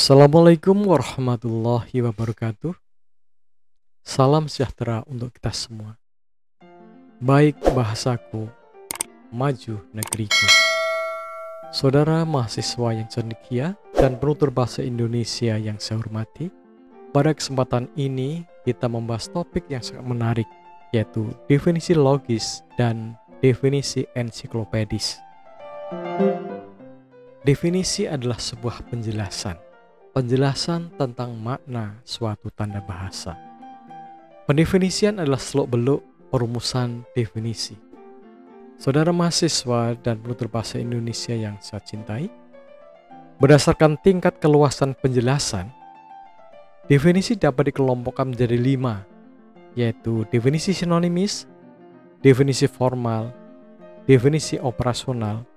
Assalamualaikum warahmatullahi wabarakatuh. Salam sejahtera untuk kita semua. Baik bahasaku, maju negeriku. Saudara mahasiswa yang cendekia dan penutur bahasa Indonesia yang saya hormati, pada kesempatan ini kita membahas topik yang sangat menarik, yaitu definisi logis dan definisi ensiklopedis. Definisi adalah sebuah penjelasan tentang makna suatu tanda bahasa. Pendefinisian adalah seluk-beluk perumusan definisi. Saudara mahasiswa dan penutur bahasa Indonesia yang saya cintai, berdasarkan tingkat keluasan penjelasan, definisi dapat dikelompokkan menjadi 5, yaitu definisi sinonimis, definisi formal, definisi operasional,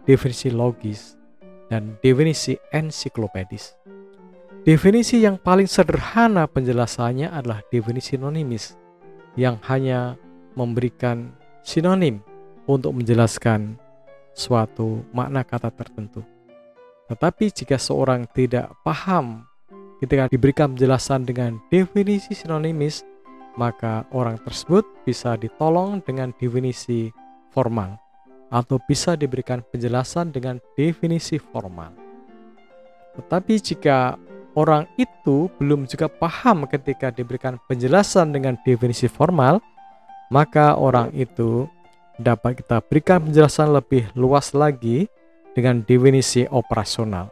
definisi logis, dan definisi ensiklopedis. Definisi yang paling sederhana penjelasannya adalah definisi sinonimis, yang hanya memberikan sinonim untuk menjelaskan suatu makna kata tertentu. Tetapi jika seorang tidak paham ketika diberikan penjelasan dengan definisi sinonimis, maka orang tersebut bisa ditolong dengan definisi formal, atau bisa diberikan penjelasan dengan definisi formal. Tetapi jika orang itu belum juga paham ketika diberikan penjelasan dengan definisi formal, maka orang itu dapat kita berikan penjelasan lebih luas lagi dengan definisi operasional.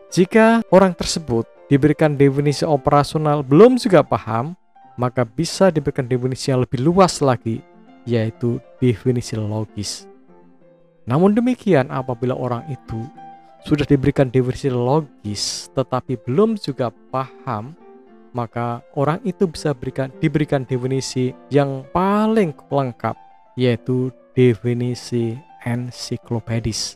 Jika orang tersebut diberikan definisi operasional belum juga paham, maka bisa diberikan definisi yang lebih luas lagi, yaitu definisi logis. Namun demikian, apabila orang itu sudah diberikan definisi logis tetapi belum juga paham, maka orang itu bisa diberikan definisi yang paling lengkap, yaitu definisi ensiklopedis.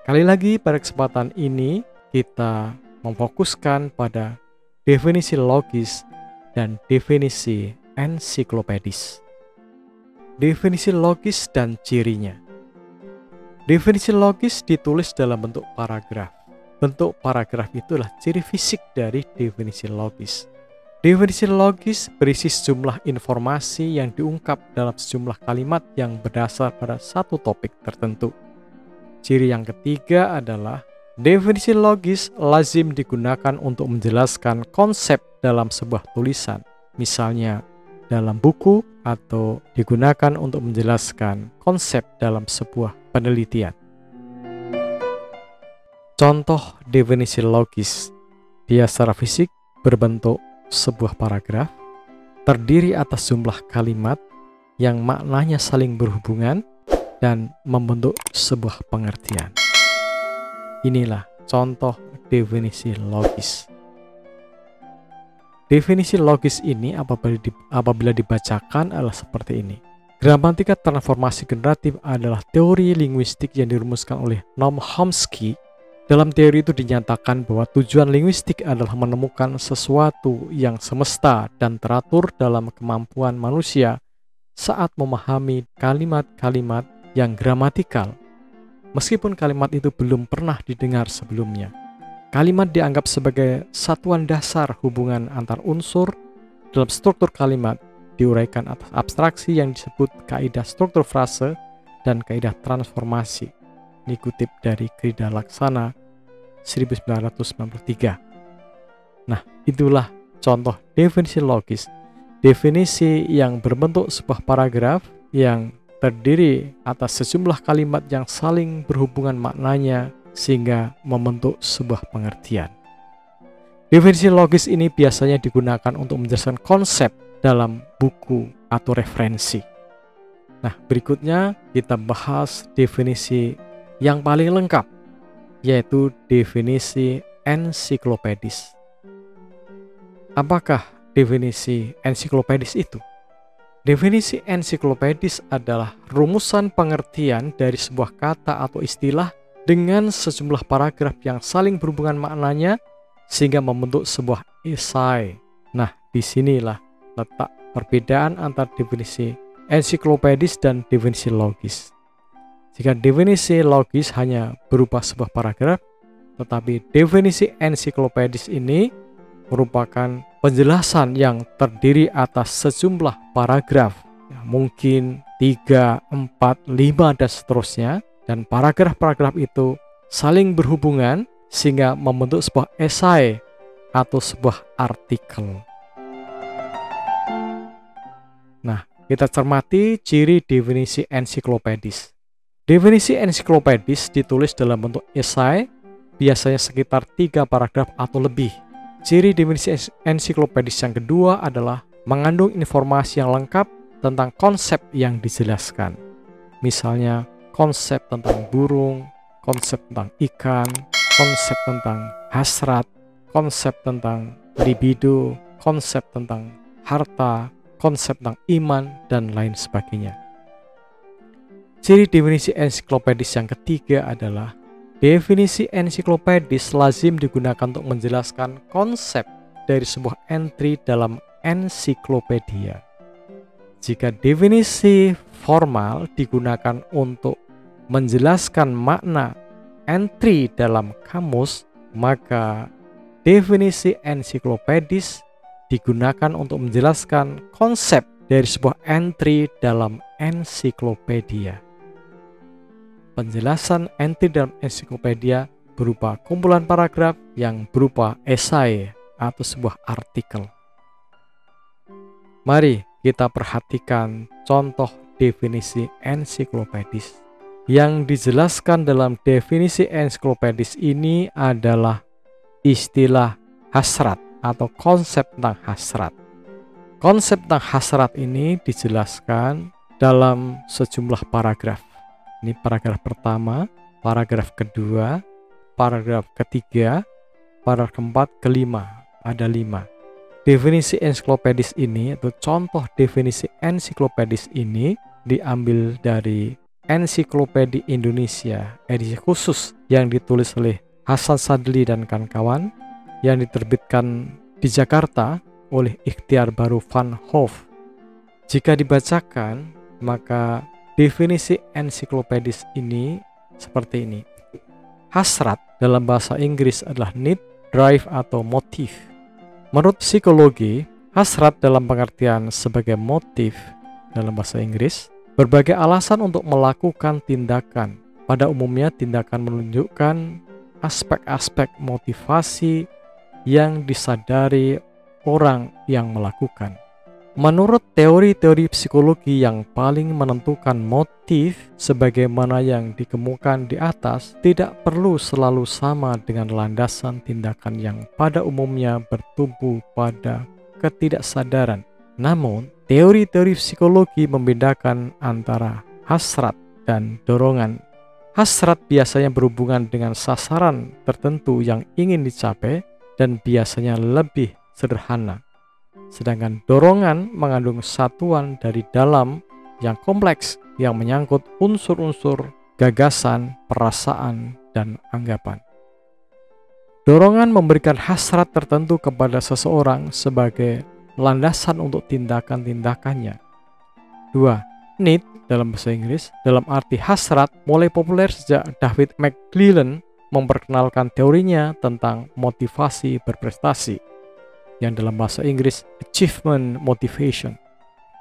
Kali lagi pada kesempatan ini kita memfokuskan pada definisi logis dan definisi ensiklopedis. Definisi logis dan cirinya. Definisi logis ditulis dalam bentuk paragraf. Bentuk paragraf itulah ciri fisik dari definisi logis. Definisi logis berisi sejumlah informasi yang diungkap dalam sejumlah kalimat yang berdasar pada satu topik tertentu. Ciri yang ketiga adalah definisi logis lazim digunakan untuk menjelaskan konsep dalam sebuah tulisan, misalnya dalam buku, atau digunakan untuk menjelaskan konsep dalam sebuah penelitian. Contoh definisi logis, dia secara fisik berbentuk sebuah paragraf, terdiri atas jumlah kalimat yang maknanya saling berhubungan dan membentuk sebuah pengertian. Inilah contoh definisi logis. Definisi logis ini apabila dibacakan adalah seperti ini. Gramatika transformasi generatif adalah teori linguistik yang dirumuskan oleh Noam Chomsky. Dalam teori itu dinyatakan bahwa tujuan linguistik adalah menemukan sesuatu yang semesta dan teratur dalam kemampuan manusia saat memahami kalimat-kalimat yang gramatikal, meskipun kalimat itu belum pernah didengar sebelumnya. Kalimat dianggap sebagai satuan dasar hubungan antar unsur dalam struktur kalimat, diuraikan atas abstraksi yang disebut kaidah struktur frase dan kaidah transformasi. Dikutip dari Krida Laksana 1993. Nah, itulah contoh definisi logis. Definisi yang berbentuk sebuah paragraf yang terdiri atas sejumlah kalimat yang saling berhubungan maknanya sehingga membentuk sebuah pengertian. Definisi logis ini biasanya digunakan untuk menjelaskan konsep dalam buku atau referensi. Nah, berikutnya kita bahas definisi yang paling lengkap, yaitu definisi ensiklopedis. Apakah definisi ensiklopedis itu? Definisi ensiklopedis adalah rumusan pengertian dari sebuah kata atau istilah dengan sejumlah paragraf yang saling berhubungan maknanya sehingga membentuk sebuah esai. Nah, disinilah letak perbedaan antara definisi ensiklopedis dan definisi logis. Jika definisi logis hanya berupa sebuah paragraf, Tetapi definisi ensiklopedis ini merupakan penjelasan yang terdiri atas sejumlah paragraf, ya, mungkin 3, 4, 5 dan seterusnya, dan paragraf-paragraf itu saling berhubungan sehingga membentuk sebuah esai atau sebuah artikel. Nah, kita cermati ciri definisi ensiklopedis. Definisi ensiklopedis ditulis dalam bentuk esai, biasanya sekitar 3 paragraf atau lebih. Ciri definisi ensiklopedis yang kedua adalah mengandung informasi yang lengkap tentang konsep yang dijelaskan. Misalnya, konsep tentang burung, konsep tentang ikan, konsep tentang hasrat, konsep tentang libido, konsep tentang harta, konsep tentang iman, dan lain sebagainya. Ciri definisi ensiklopedis yang ketiga adalah definisi ensiklopedis lazim digunakan untuk menjelaskan konsep dari sebuah entry dalam ensiklopedia. Jika definisi formal digunakan untuk menjelaskan makna entry dalam kamus, maka definisi ensiklopedis digunakan untuk menjelaskan konsep dari sebuah entry dalam ensiklopedia. Penjelasan entry dalam ensiklopedia berupa kumpulan paragraf yang berupa esai atau sebuah artikel. Mari kita perhatikan contoh definisi ensiklopedis. Yang dijelaskan dalam definisi ensiklopedis ini adalah istilah hasrat atau konsep tentang hasrat. Konsep tentang hasrat ini dijelaskan dalam sejumlah paragraf. Ini paragraf pertama, paragraf kedua, paragraf ketiga, paragraf keempat, kelima. Ada 5. Definisi ensiklopedis ini atau contoh definisi ensiklopedis ini diambil dari Ensiklopedia Indonesia edisi khusus yang ditulis oleh Hasan Sadli dan kawan-kawan, yang diterbitkan di Jakarta oleh Ikhtiar Baru Van Hoof. Jika dibacakan, maka definisi ensiklopedis ini seperti ini. Hasrat dalam bahasa Inggris adalah need, drive, atau motif. Menurut psikologi, hasrat dalam pengertian sebagai motif dalam bahasa Inggris berbagai alasan untuk melakukan tindakan. Pada umumnya, tindakan menunjukkan aspek-aspek motivasi yang disadari orang yang melakukan. Menurut teori-teori psikologi, yang paling menentukan motif sebagaimana yang dikemukakan di atas tidak perlu selalu sama dengan landasan tindakan yang pada umumnya bertumbuh pada ketidaksadaran. Namun, teori-teori psikologi membedakan antara hasrat dan dorongan. Hasrat biasanya berhubungan dengan sasaran tertentu yang ingin dicapai dan biasanya lebih sederhana. Sedangkan dorongan mengandung satuan dari dalam yang kompleks yang menyangkut unsur-unsur gagasan, perasaan, dan anggapan. Dorongan memberikan hasrat tertentu kepada seseorang sebagai landasan untuk tindakan-tindakannya. 2. Need dalam bahasa Inggris dalam arti hasrat mulai populer sejak David McClelland memperkenalkan teorinya tentang motivasi berprestasi, yang dalam bahasa Inggris achievement motivation,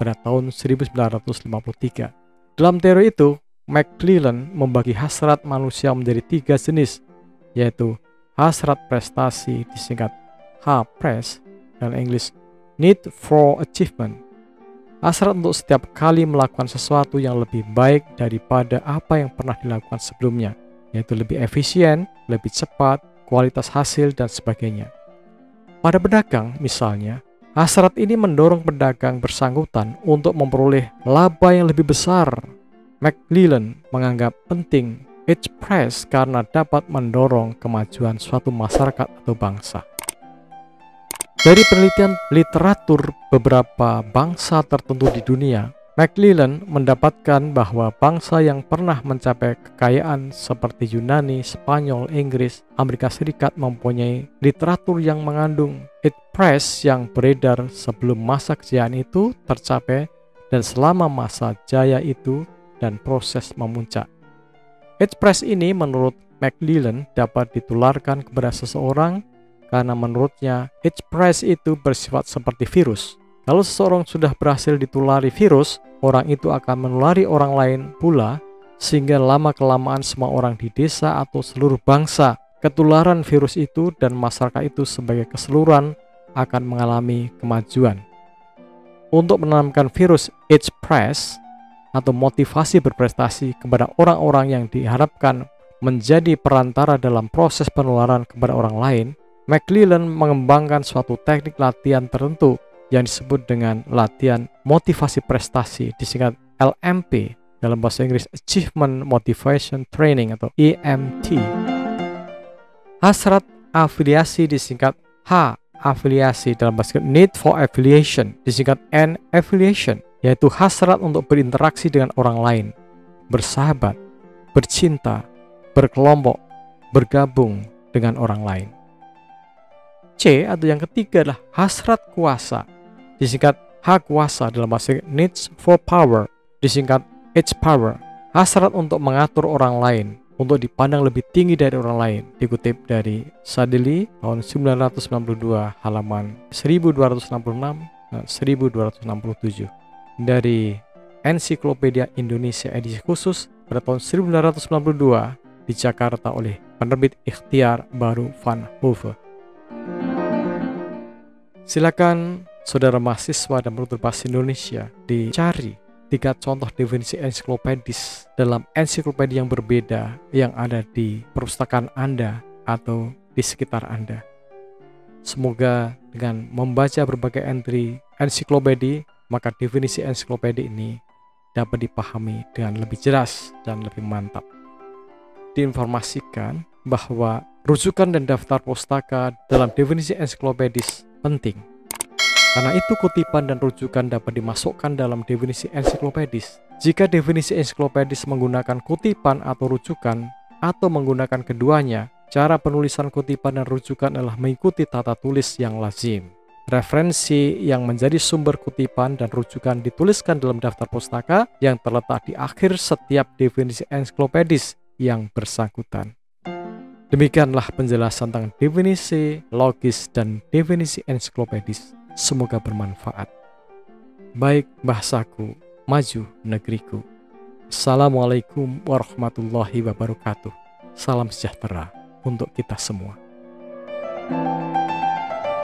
pada tahun 1953. Dalam teori itu, McClelland membagi hasrat manusia menjadi 3 jenis, yaitu hasrat prestasi disingkat H-press dalam Inggris, need for achievement, hasrat untuk setiap kali melakukan sesuatu yang lebih baik daripada apa yang pernah dilakukan sebelumnya, yaitu lebih efisien, lebih cepat, kualitas hasil, dan sebagainya. Pada pedagang misalnya, hasrat ini mendorong pedagang bersangkutan untuk memperoleh laba yang lebih besar. McClelland menganggap penting H-press karena dapat mendorong kemajuan suatu masyarakat atau bangsa. Dari penelitian literatur beberapa bangsa tertentu di dunia, McClelland mendapatkan bahwa bangsa yang pernah mencapai kekayaan seperti Yunani, Spanyol, Inggris, Amerika Serikat mempunyai literatur yang mengandung H-press yang beredar sebelum masa kejayaan itu tercapai dan selama masa jaya itu dan proses memuncak. H-press ini menurut McLellan dapat ditularkan kepada seseorang karena menurutnya H-Price itu bersifat seperti virus. Kalau seseorang sudah berhasil ditulari virus, orang itu akan menulari orang lain pula, sehingga lama-kelamaan semua orang di desa atau seluruh bangsa ketularan virus itu, dan masyarakat itu sebagai keseluruhan akan mengalami kemajuan. Untuk menanamkan virus H-Price atau motivasi berprestasi kepada orang-orang yang diharapkan menjadi perantara dalam proses penularan kepada orang lain, McLellan mengembangkan suatu teknik latihan tertentu yang disebut dengan latihan motivasi prestasi, disingkat LMP, dalam bahasa Inggris Achievement Motivation Training atau EMT. Hasrat afiliasi disingkat H, afiliasi, dalam bahasa Inggris Need for Affiliation, disingkat N, affiliation, yaitu hasrat untuk berinteraksi dengan orang lain, bersahabat, bercinta, berkelompok, bergabung dengan orang lain. C atau yang ketiga adalah hasrat kuasa, disingkat H, kuasa, dalam bahasa Inggris Needs for Power, disingkat H, power, hasrat untuk mengatur orang lain, untuk dipandang lebih tinggi dari orang lain, dikutip dari Sadili tahun 1992 halaman 1266 dan 1267, dari Ensiklopedia Indonesia edisi khusus pada tahun 1992 di Jakarta oleh penerbit Ikhtiar Baru Van Hove. Silakan saudara mahasiswa dan penutur bahasa Indonesia dicari 3 contoh definisi ensiklopedis dalam ensiklopedia yang berbeda yang ada di perpustakaan Anda atau di sekitar Anda. Semoga dengan membaca berbagai entry ensiklopedia, maka definisi ensiklopedia ini dapat dipahami dengan lebih jelas dan lebih mantap. Diinformasikan bahwa rujukan dan daftar pustaka dalam definisi ensiklopedis penting. Karena itu kutipan dan rujukan dapat dimasukkan dalam definisi ensiklopedis. Jika definisi ensiklopedis menggunakan kutipan atau rujukan, atau menggunakan keduanya, cara penulisan kutipan dan rujukan adalah mengikuti tata tulis yang lazim. Referensi yang menjadi sumber kutipan dan rujukan dituliskan dalam daftar pustaka yang terletak di akhir setiap definisi ensiklopedis yang bersangkutan. Demikianlah penjelasan tentang definisi logis dan definisi ensiklopedis. Semoga bermanfaat. Baik bahasaku, maju negeriku. Assalamualaikum warahmatullahi wabarakatuh. Salam sejahtera untuk kita semua.